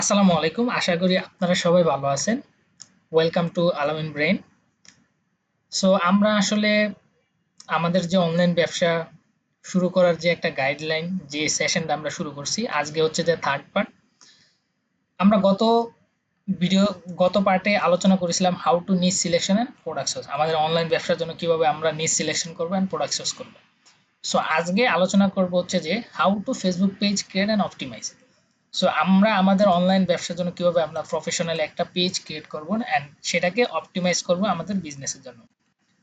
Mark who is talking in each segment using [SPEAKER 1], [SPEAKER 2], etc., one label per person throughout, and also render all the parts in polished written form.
[SPEAKER 1] আসসালামু আলাইকুম। আশা করি আপনারা সবাই ভালো আছেন। ওয়েলকাম টু আলামিন ব্রেইন। সো আমরা আসলে আমাদের যে অনলাইন ব্যবসা শুরু করার যে একটা গাইডলাইন, যে সেশনটা আমরা শুরু করছি, আজকে হচ্ছে যে থার্ড পার্ট। আমরা ভিডিও গত পার্টে আলোচনা করেছিলাম how to niche selection and product source. আমাদের অনলাইন ব্যবসার জন্য কিভাবে আমরা নিচ সিলেকশন করবো এন্ড প্রোডাক্ট সোর্স করবো। সো আজকে আলোচনা করব হচ্ছে যে how to Facebook page create and optimise. So আমরা আমাদের অনলাইন ব্যবসার জন্য কিভাবে আমরা প্রফেশনাল একটা পেজ ক্রিয়েট করব এন্ড সেটাকে অপটিমাইজ করব আমাদের বিজনেসের জন্য।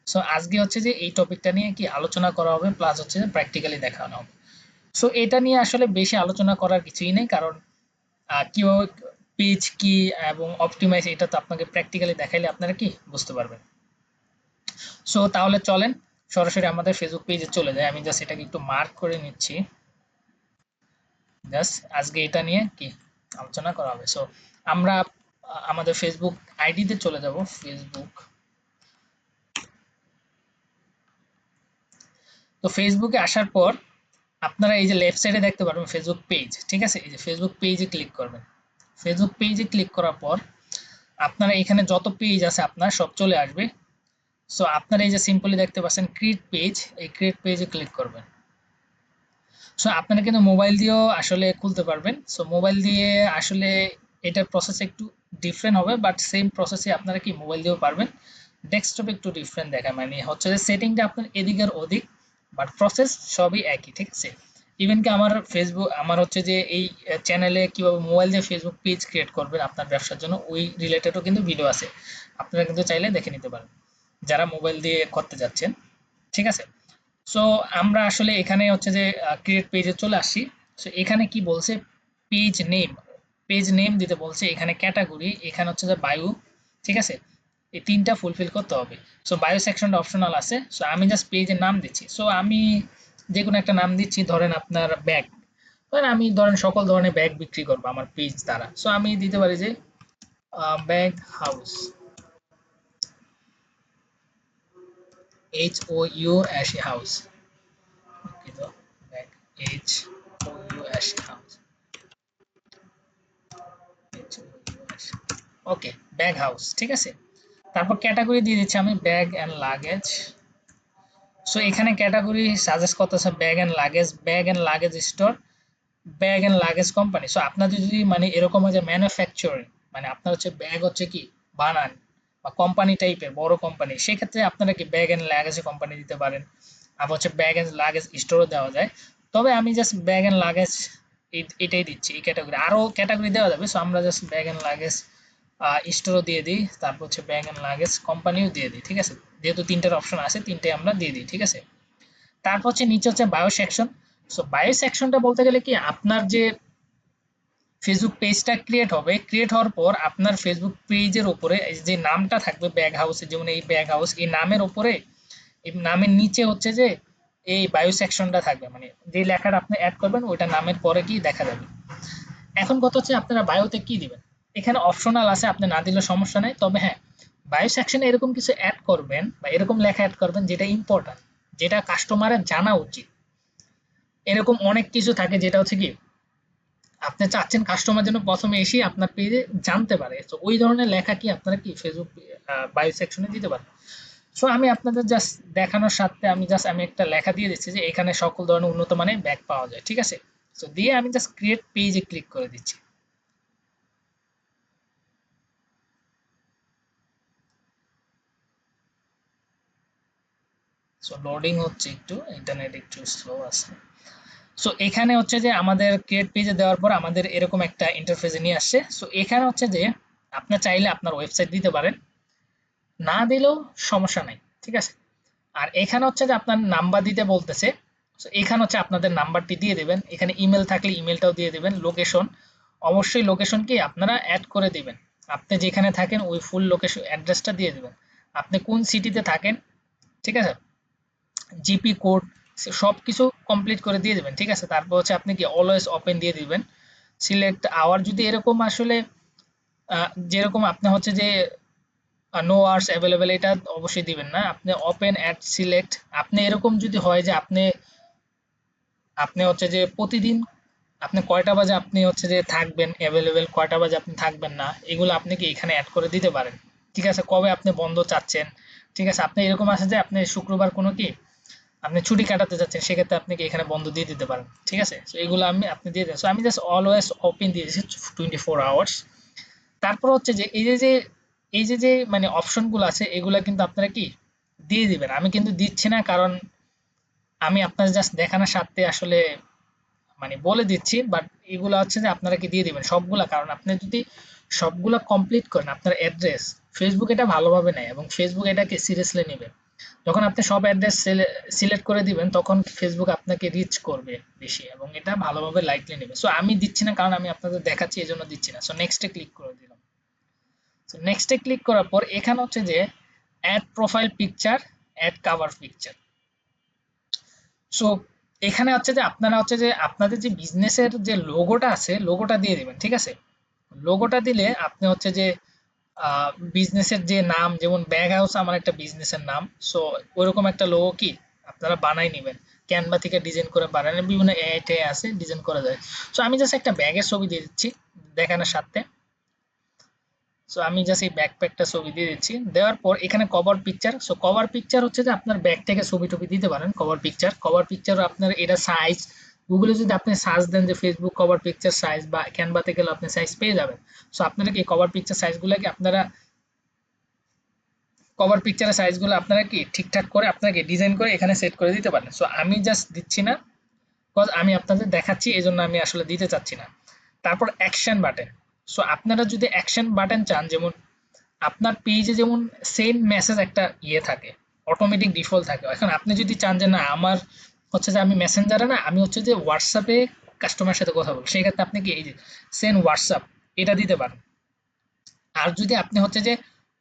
[SPEAKER 1] সো আজকে হচ্ছে যে এই টপিকটা নিয়ে কি আলোচনা করা হবে, প্লাস হচ্ছে যে প্র্যাকটিক্যালি দেখানো হবে। সো এটা নিয়ে আসলে বেশি আলোচনা করার কিছুই নেই, কারণ কিভাবে পেজ কি এবং অপটিমাইজ এটা তো আপনাকে প্র্যাকটিক্যালি দেখাইলে আপনারা কি বুঝতে পারবেন। সো তাহলে চলেন সরাসরি আমাদের ফেসবুক পেজে চলে যায়। আমি জাস্ট এটাকে একটু মার্ক করে নিচ্ছি। জাস্ট আজকে এটা নিয়ে কি আলোচনা করা হবে। সো আমরা আমাদের ফেসবুক আইডিতে চলে যাব। ফেসবুক, তো ফেসবুকে আসার পর আপনারা এই যে লেফট সাইডে দেখতে পারবেন ফেসবুক পেজ, ঠিক আছে? এই যে ফেসবুক পেজে ক্লিক করবেন। ফেসবুক পেজে ক্লিক করার পর আপনারা এখানে যত পেজ আছে আপনার সব চলে আসবে। সো আপনারা এই যে সিম্পলি দেখতে পাচ্ছেন ক্রিয়েট পেজ, এই ক্রিয়েট পেজে ক্লিক করবেন। সো আপনারা কিন্তু মোবাইল দিয়েও আসলে খুলতে পারবেন। সো মোবাইল দিয়ে আসলে এটার প্রসেস একটু ডিফারেন্ট হবে, বাট সেম প্রসেসে আপনারা কি মোবাইল দিয়েও পারবেন। ডেস্কটপে একটু ডিফারেন্ট দেখায়, মানে হচ্ছে যে সেটিংটা আপনার এদিক আর ওদিক, বাট প্রসেস সবই একই, ঠিক আছে? ইভেন কি আমার ফেসবুক, আমার হচ্ছে যে এই চ্যানেলে কিভাবে মোবাইল দিয়ে ফেসবুক পেজ ক্রিয়েট করবেন আপনার ব্যবসার জন্য, ওই রিলেটেডও কিন্তু ভিডিও আছে। আপনারা কিন্তু চাইলে দেখে নিতে পারেন যারা মোবাইল দিয়ে করতে যাচ্ছেন, ঠিক আছে? সো আমরা আসলে এখানে হচ্ছে যে ক্রিয়েট পেজে চলে আসি। সো এখানে কি বলছে, পেজ নেম, পেজ নেম দিতে বলছে। এখানে ক্যাটাগরি, এখানে হচ্ছে যে বায়ো, ঠিক আছে? এই তিনটা ফুলফিল করতে হবে। সো বায়ো সেকশনটা অপশনাল আছে। সো আমি জাস্ট পেজের নাম দিচ্ছি। সো আমি যে কোনো একটা নাম দিচ্ছি, ধরেন আপনার ব্যাগ, ধরেন আমি ধরেন সকল ধরনের ব্যাগ বিক্রি করবো আমার পেজ দ্বারা। সো আমি দিতে পারি যে ব্যাগ হাউস, HOUS হাউস, দুঃখিত, bag, HOUS house, okay, bag house, ঠিক আছে? তারপর ক্যাটাগরি দিয়ে দিচ্ছি আমি ব্যাগ এন্ড লাগেজ। সো এখানে ক্যাটাগরি সাজেস্ট করতেছে bag and luggage, bag and luggage store, bag and luggage company. So আপনাদের যদি মানে এরকম হয় যে ম্যানুফ্যাকচারিং, মানে আপনার হচ্ছে ব্যাগ হচ্ছে কি বানান বা কোম্পানি টাইপের বড় কোম্পানি, সেক্ষেত্রে আপনারা কি ব্যাগ এন্ড লাগেজ কোম্পানি দিতে পারেন। আবার হচ্ছে ব্যাগ এন্ড লাগেজ স্টোরও দেওয়া যায়। তবে আমি জাস্ট ব্যাগ এন্ড লাগেজ এটাই দিচ্ছি, এই ক্যাটাগরি। আরও ক্যাটাগরি দেওয়া যাবে। সো আমরা জাস্ট ব্যাগ এন্ড লাগেজ স্টোরও দিয়ে দিই, তারপর হচ্ছে ব্যাগ এন্ড লাগেজ কোম্পানিও দিয়ে দিই, ঠিক আছে? যেহেতু তিনটার অপশন আছে, তিনটে আমরা দিয়ে দিই, ঠিক আছে? তারপর হচ্ছে নিচে হচ্ছে বায়ো সেকশন। সো বায়ো সেকশনটা বলতে গেলে কি, আপনার যে ফেসবুক পেজটা ক্রিয়েট হবে, ক্রিয়েট হওয়ার পর আপনার ফেসবুক পেজের উপরে যে নামটা থাকবে ব্যাগ হাউসে, যেমন এই ব্যাগ হাউস, এই নামের উপরে, এই নামের নিচে হচ্ছে যে এই বায়ো সেকশনটা থাকবে, মানে যে লেখাটা আপনি অ্যাড করবেন ওইটা নামের পরে কি দেখা যাবে। এখন কথা হচ্ছে আপনারা বায়োতে কি দিবেন। এখানে অপশনাল আছে, আপনি না দিলে সমস্যা নাই। তবে হ্যাঁ, বায়ো সেকশনে এরকম কিছু অ্যাড করবেন বা এরকম লেখা অ্যাড করবেন যেটা ইম্পর্টেন্ট, যেটা কাস্টমারের জানা উচিত। এরকম অনেক কিছু থাকে যেটা হচ্ছে কি আপনি চাচ্ছেন কাস্টমার যেন প্রথমে এসে আপনার পেজে জানতে পারে। তো ওই ধরনের লেখা কি আপনারা কি ফেসবুক বায়ো সেকশনে দিতে পারেন। সো আমি আপনাদের জাস্ট দেখানোর স্বার্থে আমি একটা লেখা দিয়ে দিচ্ছি যে এখানে সকল ধরনের উন্নত মানের ব্যাগ পাওয়া যায়, ঠিক আছে? সো দিয়ে আমি জাস্ট ক্রিয়েট পেজে ক্লিক করে দিচ্ছি। সো লোডিং হচ্ছে, একটু ইন্টারনেট একটু স্লো আছে। সো এখানে হচ্ছে যে আমাদের ক্রিয়েট পেজে দেওয়ার পর আমাদের এরকম একটা ইন্টারফেসে নিয়ে আসছে। সো এখানে হচ্ছে যে আপনার চাইলে আপনার ওয়েবসাইট দিতে পারেন, না দিলেও সমস্যা নাই, ঠিক আছে? আর এখানে হচ্ছে যে আপনার নাম্বার দিতে বলতেছে। তো এখানে হচ্ছে আপনাদের নাম্বারটি দিয়ে দিবেন। এখানে ইমেল থাকলে ইমেলটাও দিয়ে দিবেন। লোকেশন, অবশ্যই লোকেশন কি আপনারা অ্যাড করে দিবেন। আপনি যেখানে থাকেন ওই ফুল লোকেশন অ্যাড্রেসটা দিয়ে দিবেন। আপনি কোন সিটিতে থাকেন, ঠিক আছে? জিপি কোড সব কিছু কমপ্লিট করে দিয়ে দিবেন, ঠিক আছে? তারপর হচ্ছে আপনি কি অলওয়েজ ওপেন দিয়ে দিবেন। সিলেক্ট আওয়ার যদি এরকম আসলে যেরকম আপনি হচ্ছে যে নো আওয়ার্স অ্যাভেলেবেল, এটা অবশ্যই দিবেন না। আপনি ওপেন অ্যাট সিলেক্ট, আপনি এরকম যদি হয় যে আপনি আপনি হচ্ছে যে প্রতিদিন আপনি কয়টা বাজে আপনি হচ্ছে যে থাকবেন অ্যাভেলেবেল, কয়টা বাজে আপনি থাকবেন না, এগুলো আপনি কি এখানে অ্যাড করে দিতে পারেন। ঠিক আছে, কবে আপনি বন্ধ চাচ্ছেন। ঠিক আছে, আপনি এরকম আছে যে আপনি শুক্রবার কোনো কি আপনি ছুটি কাটাতে যাচ্ছেন, সেক্ষেত্রে আপনি কি এখানে বন্ধ দিয়ে দিতে পারেন। ঠিক আছে, তো এগুলো আমি আপনি দিয়ে দেন। সো আমি জাস্ট অলওয়েজ ওপেন দিয়ে দিয়েছি 24 আওয়ার্স। তারপর হচ্ছে যে এই যে মানে অপশনগুলো আছে, এগুলা কিন্তু আপনারা কি দিয়ে দিবেন। আমি কিন্তু দিচ্ছি না, কারণ আমি আপনার জাস্ট দেখানোর স্বার্থে আসলে মানে বলে দিচ্ছি, বাট এগুলা হচ্ছে যে আপনারা কি দিয়ে দিবেন সবগুলা। কারণ আপনি যদি সবগুলা কমপ্লিট করেন, আপনার অ্যাড্রেস ফেসবুক এটা ভালোভাবে নেয় এবং ফেসবুক এটাকে সিরিয়াসলি নেবে। যখন আপনি সব অ্যাড্রেস সিলেক্ট করে দিবেন, তখন ফেসবুক আপনাকে রিচ করবে বেশি এবং এটা ভালোভাবে লাইকলি নেবে। সো আমি দিচ্ছি না, কারণ আমি আপনাদের দেখাচ্ছি এই জন্য দিচ্ছি না। সো নেক্সটে ক্লিক করে দিলাম। সো নেক্সটে ক্লিক করার পর এখানে হচ্ছে যে add profile picture, add cover picture. So এখানে হচ্ছে যে আপনারা হচ্ছে যে আপনাদের যে বিজনেসের যে লোগোটা আছে, লোগোটা দিয়ে দিবেন। ঠিক আছে, লোগোটা দিলে আপনি হচ্ছে যে বিজনেসের যে নাম, যেমন ব্যাগ হাউস আমার একটা বিজনেসের নাম। সো ওইরকম একটা লোগো কি আপনারা বানাই নেবেন, ক্যানভা থেকে ডিজাইন করে বানান, বিভিন্ন এআই টে আছে ডিজাইন করা যায়। সো আমি জাস্ট একটা ব্যাগের ছবি দিয়ে দিচ্ছি দেখানোর সাথে। সো আমি জাস্ট এই ব্যাকপ্যাকটা ছবি দিয়ে দিচ্ছি, দেওয়ার পর এখানে cover picture. So cover picture হচ্ছে যে আপনার ব্যাগ থেকে ছবি টবি দিতে পারেন। কভার পিকচার আপনার এটা সাইজ, গুগলে যদি আপনি সার্চ দেন যে ফেসবুক কভার পিকচার সাইজ, বা ক্যানভাতে গেলে আপনি সাইজ পেয়ে যাবেন। সো আপনারা কি কভার পিকচার সাইজগুলোকে আপনারা কভার পিকচারের সাইজগুলো আপনারা কি ঠিকঠাক করে আপনাকে ডিজাইন করে এখানে সেট করে দিতে পারেন। সো আমি জাস্ট দিচ্ছি না, বিকজ আমি আপনাদের দেখাচ্ছি, এই জন্য আমি আসলে দিতে চাচ্ছি না। তারপর অ্যাকশন বাটন। সো আপনারা যদি অ্যাকশন বাটন চান, যেমন আপনার পেজে যেমন সেন্ড মেসেজ একটা ইয়ে থাকে, অটোমেটিক ডিফল্ট থাকে। এখন আপনি যদি চান যে না আমার হচ্ছে যে আমি মেসেঞ্জারে না, আমি হচ্ছে যে হোয়াটসঅ্যাপে কাস্টমারের সাথে কথা বলবো, সেই ক্ষেত্রে আপনি কি এই যে সেন্ড হোয়াটসঅ্যাপ এটা দিতে পারেন। আর যদি আপনি হচ্ছে যে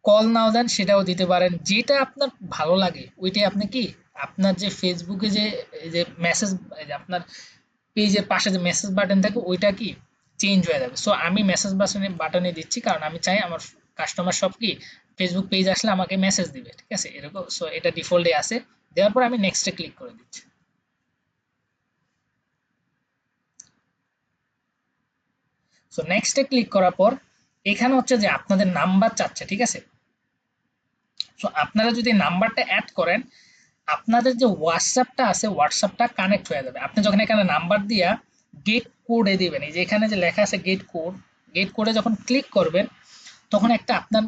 [SPEAKER 1] কল নাও দেন, সেটাও দিতে পারেন, যেটা আপনার ভালো লাগে ওইটাই আপনি কি আপনার যে ফেসবুকে যে এই যে মেসেজ, আপনার পেজের পাশে যে মেসেজ বাটন থাকে ওইটা কি চেঞ্জ হয়ে যাবে। সো আমি মেসেজ বাটনে দিচ্ছি, কারণ আমি চাই আমার কাস্টমার সব কি ফেসবুক পেজ আসলে আমাকে মেসেজ দিবে। ঠিক আছে, এরকম। সো এটা ডিফল্টে আছে। দেওয়ার পর আমি নেক্সটে ক্লিক করে দিচ্ছি। সো নেক্সটে ক্লিক করার পর এখানে হচ্ছে যে আপনাদের নাম্বার চাচ্ছে। ঠিক আছে, সো আপনারা যদি নাম্বারটা অ্যাড করেন, আপনাদের যে হোয়াটসঅ্যাপটা আছে হোয়াটসঅ্যাপটা কানেক্ট হয়ে যাবে। আপনি যখন এখানে নাম্বার দিয়া গেট কোডে দিবেন, এই যে এখানে যে লেখা আছে গেট কোড, গেট কোডে যখন ক্লিক করবেন, তখন একটা আপনার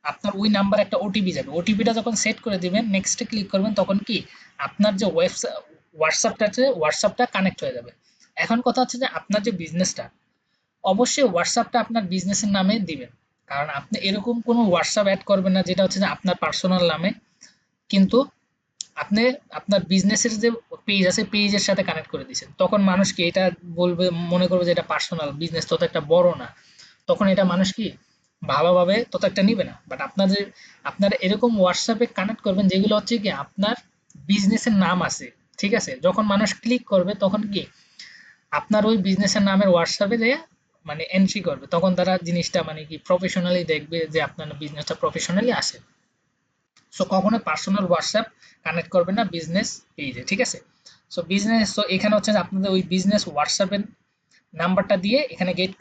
[SPEAKER 1] আপনার ওই নাম্বার একটা ওটিপি যাবে। ওটিপিটা যখন সেট করে দিবেন, নেক্সটে ক্লিক করবেন, তখন কি আপনার যে হোয়াটসঅ্যাপটা আছে হোয়াটসঅ্যাপটা কানেক্ট হয়ে যাবে। এখন কথা হচ্ছে যে আপনার যে বিজনেসটা, অবশ্যই হোয়াটসঅ্যাপটা আপনার বিজনেসের নামে দিবেন। কারণ আপনি এরকম কোনো হোয়াটসঅ্যাপ অ্যাড করবেন না যেটা হচ্ছে যে আপনার পার্সোনাল নামে, কিন্তু আপনি আপনার বিজনেসের যে পেজ আছে পেজের সাথে কানেক্ট করে দিয়েছেন। তখন মানুষ কি এটা বলবে, মনে করবে যে এটা পার্সোনাল বিজনেস, তত একটা বড় না। তখন এটা মানুষ কি ভালোভাবে তত একটা নিবে না। বাট আপনার যে আপনার এরকম হোয়াটসঅ্যাপে কানেক্ট করবেন যেগুলো হচ্ছে কি আপনার বিজনেসের নাম আছে। ঠিক আছে, যখন মানুষ ক্লিক করবে তখন কি আপনার ওই বিজনেসের নামের হোয়াটসঅ্যাপে যে মানে এন্ট্রি করবে, তখন তারা জিনিসটা মানে কি প্রফেশনালি দেখবে যে আপনার বিজনেসটা প্রফেশনালি আসে। সো কখনো পার্সোনাল হোয়াটসঅ্যাপ কানেক্ট করবেন না বিজনেস পেজে। ঠিক আছে, সো বিজনেস, সো এখানে হচ্ছে যে আপনাদের ওই বিজনেস হোয়াটসঅ্যাপের নাম্বারটা দিয়ে এখানে গেট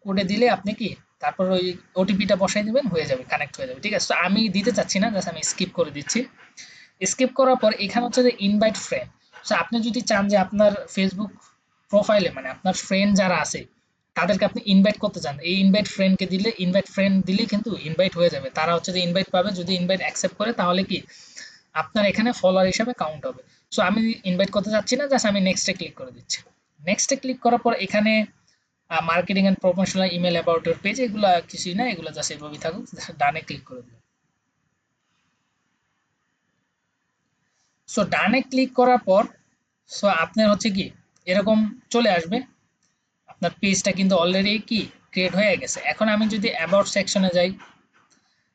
[SPEAKER 1] কোডে দিলে আপনি কি তারপর ওই ওটিপিটা বসাই দিবেন, হয়ে যাবে, কানেক্ট হয়ে যাবে। ঠিক আছে, তো আমি দিতে চাচ্ছি না, জাস্ট আমি স্কিপ করে দিচ্ছি। স্কিপ করার পর এখানে হচ্ছে যে ইনভাইট ফ্রেন্ড। সো আপনি যদি চান যে আপনার ফেসবুক প্রোফাইলে মানে আপনার ফ্রেন্ড যারা আছে তাদেরকে আপনি ইনভাইট করতে চান, এই ইনভাইট ফ্রেন্ড দিলে কিন্তু ইনভাইট হয়ে যাবে, তারা হচ্ছে যে ইনভাইট পাবে। যদি ইনভাইট অ্যাকসেপ্ট করে তাহলে কি আপনার এখানে ফলোয়ার হিসাবে কাউন্ট হবে। সো আমি ইনভাইট করতে চাচ্ছি না, জাস্ট আমি নেক্সটে ক্লিক করে দিচ্ছি। নেক্সটে ক্লিক করার পর এখানে marketing and promotional email about your page, এগুলা কিছুই না, এগুলো জাস্ট এভাবেই থাকুক। ডানে ক্লিক করে দিন। সো ডানে ক্লিক করার পর সো আপনার হচ্ছে কি এরকম চলে আসবে। আপনার পেজটা কিন্তু অলরেডি কি ক্রিয়েট হয়ে গেছে। এখন আমি যদি অ্যাবাউট সেকশনে যাই,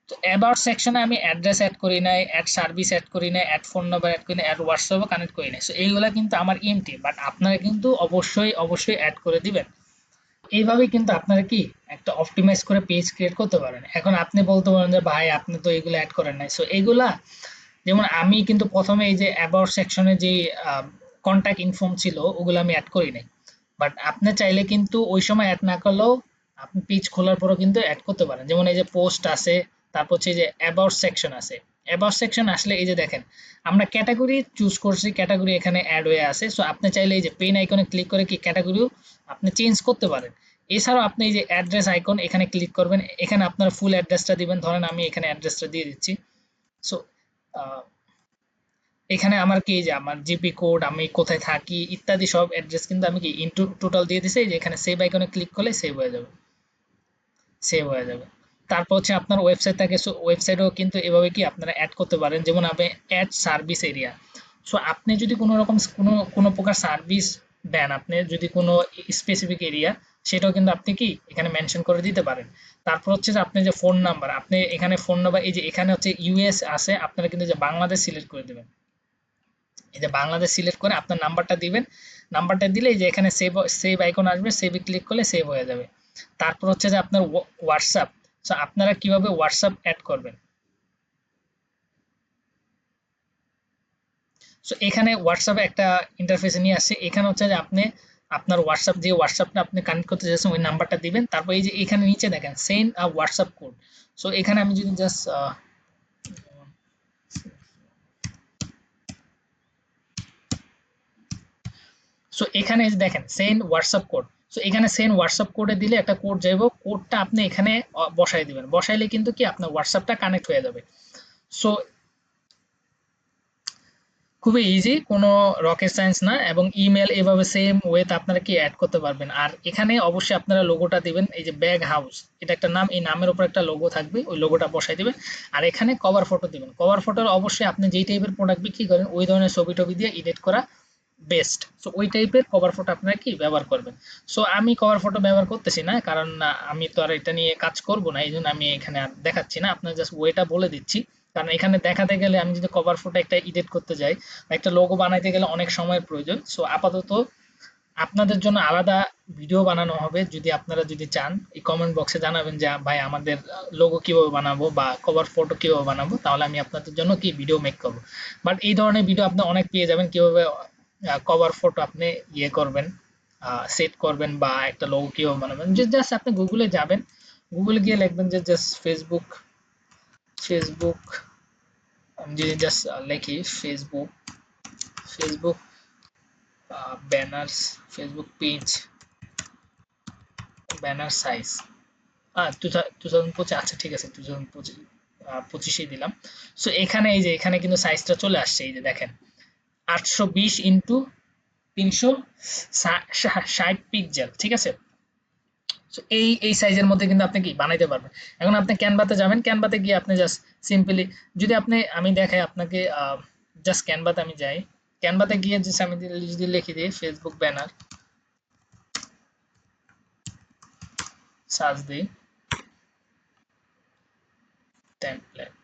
[SPEAKER 1] তো অ্যাবাউট সেকশনে আমি অ্যাড্রেস অ্যাড করি নাই, অ্যাড সার্ভিস অ্যাড করি নাই, অ্যাড ফোন নাম্বার অ্যাড করি নাই, অ্যাড হোয়াটসঅ্যাপও কানেক্ট করি নাই। সো এইগুলা কিন্তু আমার এমটি, বাট আপনারা কিন্তু অবশ্যই অ্যাড করে দিবেন। এইভাবেই কিন্তু আপনারা কি একটা অপটিমাইজ করে পেজ ক্রিয়েট করতে পারেন। এখন আপনি বলতে পারেন যে ভাই আপনি তো এগুলো অ্যাড করেন নাই। সো এগুলা যেমন আমি কিন্তু প্রথমে এই যে অ্যাবাউট সেকশনে যে কন্ট্যাক্ট ইনফর্ম ছিল ওগুলো আমি অ্যাড করি নাই, বাট আপনি চাইলে কিন্তু ওই সময় অ্যাড না করলেও আপনি পেজ খোলার পরও কিন্তু অ্যাড করতে পারেন। যেমন এই যে পোস্ট আছে, তারপর হচ্ছে যে অ্যাবাউট সেকশন আছে। অ্যাবাউট সেকশন আসলে এই যে দেখেন আমরা ক্যাটাগরি চুজ করছি, ক্যাটাগরি এখানে অ্যাড হয়ে আছে। সো আপনি চাইলে এই যে পেন আইকনে ক্লিক করে কি ক্যাটাগরিও আপনি চেঞ্জ করতে পারেন। এছাড়াও আপনি এই যে অ্যাড্রেস আইকন এখানে ক্লিক করবেন, এখানে আপনার ফুল অ্যাড্রেসটা দিবেন। ধরেন আমি এখানে অ্যাড্রেসটা দিয়ে দিচ্ছি। সো এখানে আমার কি যে আমার জিপি কোড, আমি কোথায় থাকি ইত্যাদি সব অ্যাড্রেস কিন্তু আমি কি ইনটু টোটাল দিয়ে দিছি। যে এখানে সেভ আইকনে ক্লিক করলে সেভ হয়ে যাবে, সেভ হয়ে যাবে। তারপর হচ্ছে আপনার ওয়েবসাইট থাকে, সো ওয়েবসাইটেও কিন্তু এভাবে কি আপনারা অ্যাড করতে পারেন। যেমন আপনি অ্যাড সার্ভিস এরিয়া। সো আপনি যদি কোনো রকম কোনো প্রকার সার্ভিস দেন, আপনি যদি কোনো স্পেসিফিক এরিয়া, সেটাও কিন্তু আপনি কি এখানে মেনশন করে দিতে পারেন। তারপর হচ্ছে যে আপনি যে ফোন নাম্বার, আপনি এখানে ফোন নাম্বার এই যে এখানে হচ্ছে ইউএস আছে, আপনারা কিন্তু যে বাংলাদেশ সিলেক্ট করে দেবেন। এই যে বাংলাদেশ সিলেক্ট করে আপনার নাম্বারটা দিবেন। নাম্বারটা দিলে এই যে এখানে সেভ সেভ আইকন আসবে, সেভে ক্লিক করলে সেভ হয়ে যাবে। তারপর হচ্ছে যে আপনার হোয়াটসঅ্যাপ। সো আপনারা কিভাবে হোয়াটসঅ্যাপ অ্যাড করবেন। সো এখানে হোয়াটসঅ্যাপে একটা ইন্টারফেসে নিয়ে আসছে। এখানে হচ্ছে যে আপনি আপনার হোয়াটসঅ্যাপ, যে হোয়াটসঅ্যাপটা আপনি কানেক্ট করতে চাইছেন ওই নাম্বারটা দিবেন। তারপর এই যে এখানে নিচে দেখেন সেন্ড আ হোয়াটসঅ্যাপ কোড। সো এখানে আমি যদি জাস্ট সো এখানে এই যে দেখেন সেন্ড হোয়াটসঅ্যাপ কোড। সো এখানে সেন্ড হোয়াটসঅ্যাপ কোডে দিলে একটা কোড যাইব, কোডটা আপনি এখানে বসাই দিবেন। বসাইলে কিন্তু কি আপনার হোয়াটসঅ্যাপটা কানেক্ট হয়ে যাবে। সো খুবই ইজি, কোনো রকেট সায়েন্স না। এবং ইমেল এভাবে সেম ওয়েতে আপনারা কি অ্যাড করতে পারবেন। আর এখানে অবশ্যই আপনারা লোগোটা দিবেন। এই যে ব্যাগ হাউস, এটা একটা নাম, এই নামের উপর একটা লোগো থাকবে, ওই লোগোটা বসাই দিবেন। আর এখানে কভার ফটো দিবেন। কভার ফটোর অবশ্যই আপনি যেই টাইপের প্রোডাক্ট বিক্রি করেন ওই ধরনের ছবি টবি দিয়ে এডিট করা বেস্ট। সো ওই টাইপের কভার ফটো আপনারা কি ব্যবহার করবেন। সো আমি কভার ফটো ব্যবহার করতেছি না, কারণ আমি তো আর এটা নিয়ে কাজ করব না, এই জন্য আমি এখানে আর দেখাচ্ছি না। আপনার জাস্ট ওয়েটা বলে দিচ্ছি। কারণ এখানে দেখাতে গেলে আমি যদি কভার ফটো একটা এডিট করতে যাই বা একটা লোগো বানাইতে গেলে অনেক সময়ের প্রয়োজন। সো আপাতত আপনাদের জন্য আলাদা ভিডিও বানানো হবে। যদি আপনারা যদি চান এই কমেন্ট বক্সে জানাবেন যে ভাই আমাদের লোগো কিভাবে বানাবো বা কভার ফটো কিভাবে বানাবো, তাহলে আমি আপনাদের জন্য কি ভিডিও মেক করবো। বাট এই ধরনের ভিডিও আপনি অনেক পেয়ে যাবেন, কিভাবে কভার ফটো আপনি ইয়ে করবেন, সেট করবেন, বা একটা লোগো কিভাবে বানাবেন। যে জাস্ট আপনি গুগলে যাবেন, গুগলে গিয়ে লিখবেন যে জাস্ট ফেসবুক, ফেসবুক আমি যদি জাস্ট লিখি Facebook, Facebook banners, Facebook page banner size 2025। আচ্ছা ঠিক আছে, 2025 দিলাম। সো এখানে এই যে এখানে কিন্তু সাইজটা চলে আসছে। এই যে দেখেন 820 ইন্টু 360 পিক্সেল, ঠিক আছে। সো এই সাইজের মধ্যে কিন্তু আপনি কি বানাইতে পারবেন। এখন আপনি ক্যানভাতে যাবেন, ক্যানভাতে গিয়ে আপনি জাস্ট সিম্পলি, যদি আপনি আমি দেখাই আপনাকে, জাস্ট ক্যানভাতে আমি যাই, ক্যানভাতে গিয়ে জাস্ট আমি যদি লিখে দিই ফেসবুক ব্যানার, সার্চ দিই টেমপ্লেট।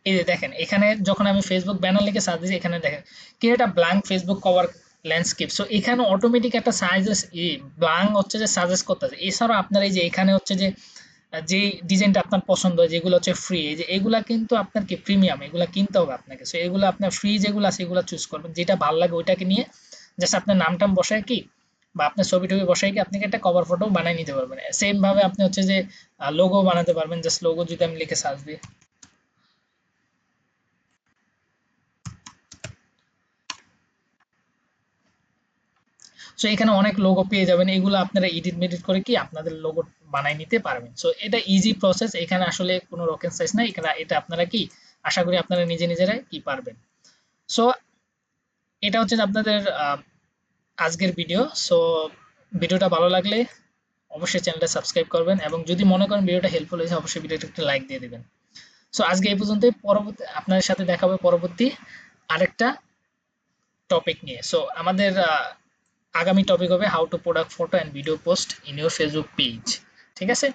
[SPEAKER 1] এই যে দেখেন এখানে যখন আমি ফেসবুক ব্যানার লিখে সার্চ দিয়েছি, এখানে দেখেন create a blank Facebook cover landscape. So এখানে অটোমেটিক একটা সাজেস ব্ল্যাঙ্ক হচ্ছে যে সাজেস্ট করতেছে। এছাড়াও আপনার এই যে এখানে হচ্ছে যে যে ডিজাইনটা আপনার পছন্দ হয়, যেগুলো হচ্ছে ফ্রি, এই যে এগুলা কিন্তু আপনার কি প্রিমিয়াম, এগুলা কিনতে হবে আপনাকে। সো এগুলো আপনার ফ্রি যেগুলো আছে এগুলো চুজ করবেন, যেটা ভালো লাগে ওইটাকে নিয়ে জাস্ট আপনার নাম টাম বসায় কি, বা আপনার ছবি টবি বসায় কি আপনি একটা কভার ফটো বানিয়ে নিতে পারবেন। সেম ভাবে আপনি হচ্ছে যে লোগো বানাতে পারবেন। জাস্ট লোগো যদি আমি লিখে সার্চ দিই, সো এখানে অনেক লোগো পেয়ে যাবেন। এগুলো আপনারা এডিট মেডিট করে কি আপনাদের লোগো বানাই নিতে পারবেন। সো এটা ইজি প্রসেস, এখানে আসলে কোনো রকেট সাইন্স নাই। এখানে এটা আপনারা কি আশা করি আপনারা নিজে নিজেরাই কি পারবেন। সো এটা হচ্ছে যে আপনাদের আজকের ভিডিও। সো ভিডিওটা ভালো লাগলে অবশ্যই চ্যানেলটা সাবস্ক্রাইব করবেন, এবং যদি মনে করেন ভিডিওটা হেল্পফুল হয়েছে অবশ্যই ভিডিওটা একটা লাইক দিয়ে দিবেন। সো আজকে এই পর্যন্তই, পরবর্তী আপনাদের সাথে দেখা হবে পরবর্তী আরেকটা টপিক নিয়ে। সো আমাদের আগামী টপিক হবে how to product photo and video post in your Facebook page, ঠিক আছে।